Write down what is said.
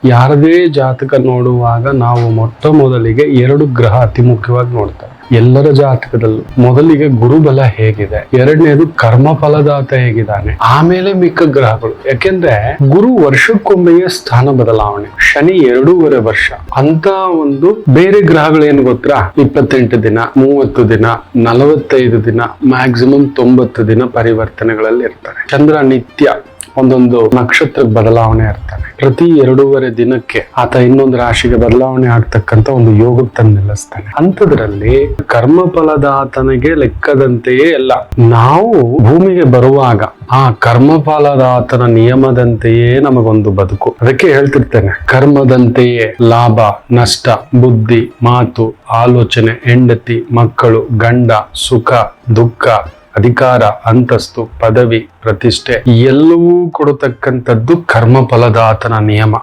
ಯಾರದೇ ಜಾತಕ ನೋಡುವಾಗ ನಾವು ಮೊಟ್ಟ ಮೊದಲಿಗೆ 2 ಗ್ರಹ ಅತಿ ಮುಖ್ಯವಾಗಿ ನೋಡ್ತಾರೆ. ಎಲ್ಲರ ಜಾತಕದಲ್ಲೂ ಮೊದಲಿಗೆ ಗುರುಬಲ ಹೇಗಿದೆ, ಎರಡನೇದು ಕರ್ಮ ಫಲದಾತ ಹೇಗಿದ್ದಾನೆ, ಆಮೇಲೆ ಮಿಕ್ಕ ಗ್ರಹಗಳು. ಯಾಕೆಂದ್ರೆ ಗುರು ವರ್ಷಕ್ಕೊಮ್ಮೆಯೇ ಸ್ಥಾನ ಬದಲಾವಣೆ, ಶನಿ 2.5 ವರ್ಷ ಅಂತ ಒಂದು ಬೇರೆ ಗ್ರಹಗಳೇನು ಗೊತ್ತಾ, 28 ದಿನ, 30 ದಿನ, 45 ದಿನ, ಮ್ಯಾಕ್ಸಿಮಮ್ 90 ದಿನ ಪರಿವರ್ತನೆಗಳಲ್ಲಿ ಇರ್ತಾರೆ. ಚಂದ್ರ ನಿತ್ಯ ಒಂದೊಂದು ನಕ್ಷತ್ರಕ್ಕೆ ಬದಲಾವಣೆ ಇರ್ತಾನೆ. ಪ್ರತಿ 2.5 ದಿನಕ್ಕೆ ಆತ ಇನ್ನೊಂದು ರಾಶಿಗೆ ಬದಲಾವಣೆ ಆಗ್ತಕ್ಕಂತ ಒಂದು ಯೋಗಕ್ಕೆ ತಂದು ನಿಲ್ಲಿಸ್ತಾನೆ. ಅಂಥದ್ರಲ್ಲಿ ಕರ್ಮಫಲದಾತನಿಗೆ ಲೆಕ್ಕದಂತೆಯೇ ಎಲ್ಲ. ನಾವು ಭೂಮಿಗೆ ಬರುವಾಗ ಆ ಕರ್ಮಫಲದಾತನ ನಿಯಮದಂತೆಯೇ ನಮಗೊಂದು ಬದುಕು. ಅದಕ್ಕೆ ಹೇಳ್ತಿರ್ತೇನೆ, ಕರ್ಮದಂತೆಯೇ ಲಾಭ ನಷ್ಟ, ಬುದ್ಧಿ, ಮಾತು, ಆಲೋಚನೆ, ಹೆಂಡತಿ, ಮಕ್ಕಳು, ಗಂಡ, ಸುಖ, ದುಃಖ, ಅಧಿಕಾರ, ಅಂತಸ್ತು, ಪದವಿ, ಪ್ರತಿಷ್ಠೆ ಎಲ್ಲವೂ ಕೊಡತಕ್ಕಂಥದ್ದು ಕರ್ಮ ಫಲದಾತನ ನಿಯಮ.